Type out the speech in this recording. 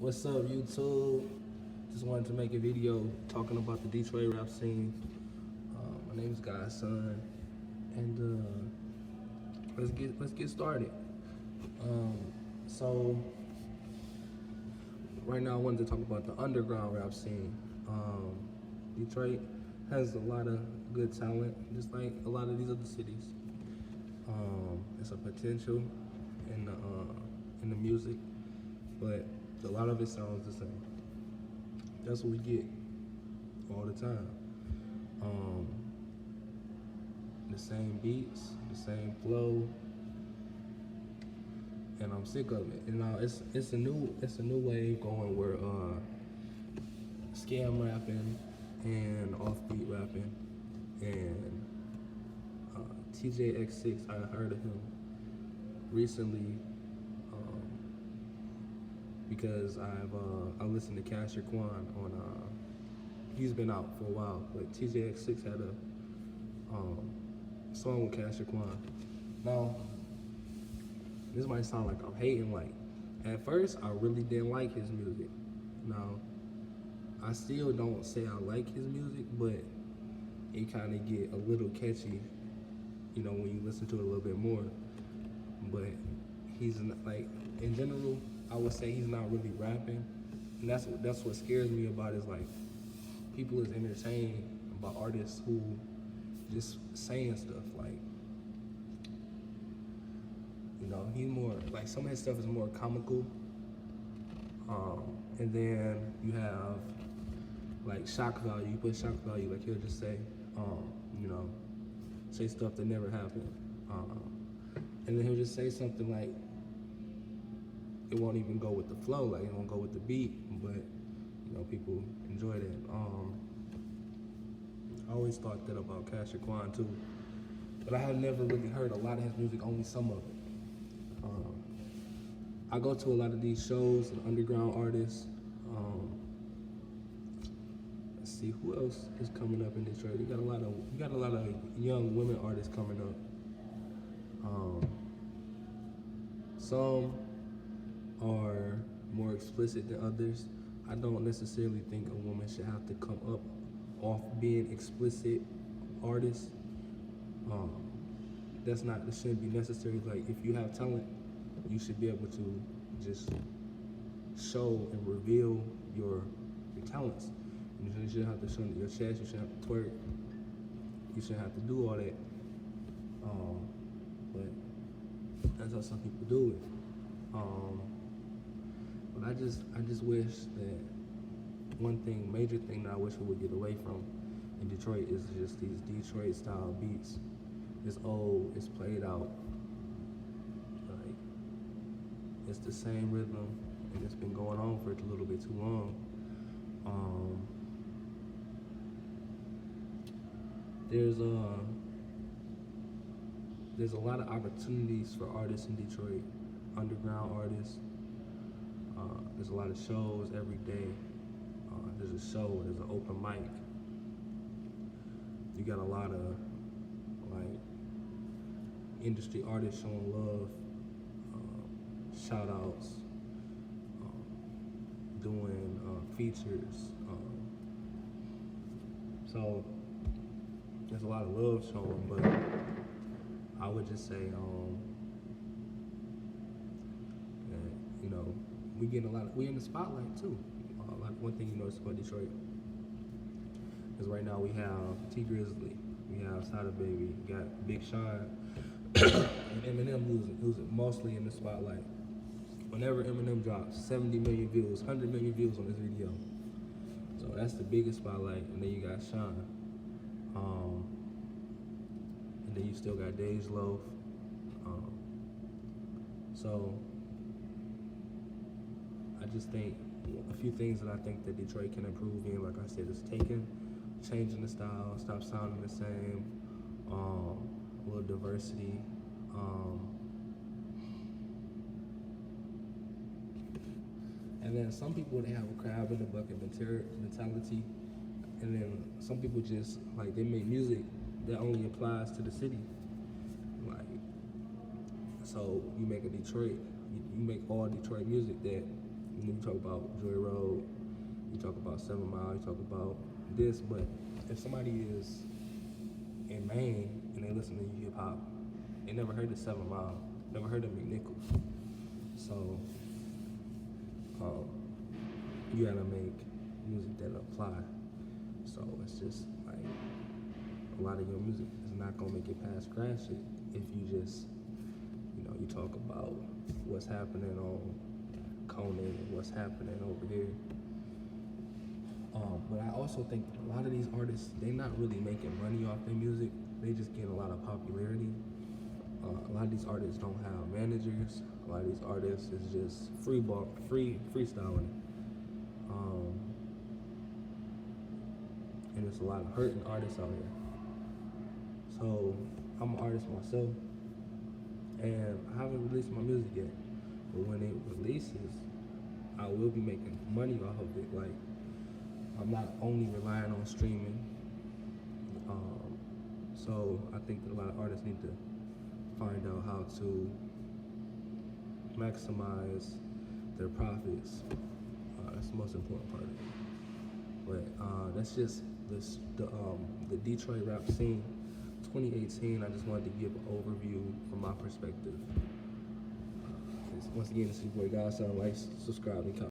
What's up, YouTube? Just wanted to make a video talking about the Detroit rap scene. My name is Godson, and let's get started. So right now I wanted to talk about the underground rap scene. Detroit has a lot of good talent, just like a lot of these other cities. It's a potential in the music, but a lot of it sounds the same. That's what we get all the time. The same beats, the same flow, and I'm sick of it. And now it's a new wave going where scam rapping and offbeat rapping and TJX6. I heard of him recently because I listened to Casher Quan on he's been out for a while, but TJX6 had a song with Casher Quan. Now this might sound like I'm hating. Like at first I really didn't like his music. Now I still don't say I like his music, but it kind of get a little catchy, you know, when you listen to it a little bit more. But he's not, like, in general, I would say he's not really rapping, and that's what scares me about it, is like people is entertained by artists who just saying stuff. Like, you know, he's more like, some of his stuff is more comical, and then you have like shock value. You put shock value, like he'll just say, you know, say stuff that never happened, and then he'll just say something like, it won't even go with the flow, like it won't go with the beat, but you know, people enjoy that. I always thought that about Casher Quan too, but I have never really heard a lot of his music, only some of it. I go to a lot of these shows and underground artists. Let's see who else is coming up in Detroit. You got a lot of young women artists coming up. Some are more explicit than others. I don't necessarily think a woman should have to come up off being explicit artist. That shouldn't be necessary. Like, if you have talent, you should be able to just show and reveal your talents. You shouldn't have to show your chest, you shouldn't have to twerk, you shouldn't have to do all that. But that's how some people do it. But I just wish that major thing that I wish we would get away from in Detroit is just these Detroit style beats. It's old, it's played out. Like, it's the same rhythm, and it's been going on for a little bit too long. There's a lot of opportunities for artists in Detroit, underground artists. There's a lot of shows every day. There's a show, there's an open mic. You got a lot of like industry artists showing love, shout outs, doing features. So there's a lot of love shown, but I would just say, that, you know, we in the spotlight too. Like, one thing you notice about Detroit is right now we have T Grizzly, we have Sada Baby, we got Big Sean, and Eminem losing mostly in the spotlight. Whenever Eminem drops 70 million views, 100 million views on this video, so that's the biggest spotlight. And then you got Sean, and then you still got Dej Loaf. So I just think a few things that I think that Detroit can improve in, like I said, is changing the style, stop sounding the same, a little diversity. And then some people, they have a crab in the bucket mentality, and then some people just, like, they make music that only applies to the city. Like, so you make a Detroit, you make all Detroit music that, you You talk about Joy Road, you talk about 7 Mile, you talk about this, but if somebody is in Maine and they listen to hip hop, they never heard of 7 Mile, never heard of McNichols. So you gotta make music that apply. So it's just like a lot of your music is not gonna make it past Crash It if you just, you talk about what's happening on Conan and what's happening over here. But I also think a lot of these artists, they're not really making money off their music. They just get a lot of popularity. A lot of these artists don't have managers. A lot of these artists is just freestyling. And there's a lot of hurting artists out here. So I'm an artist myself, and I haven't released my music yet. But when it releases, I will be making money off of it. Like, I'm not only relying on streaming. So I think that a lot of artists need to find out how to maximize their profits. That's the most important part of it. But that's just the Detroit rap scene 2018. I just wanted to give an overview from my perspective. Once again, this is your boy God. Like, subscribe, and comment.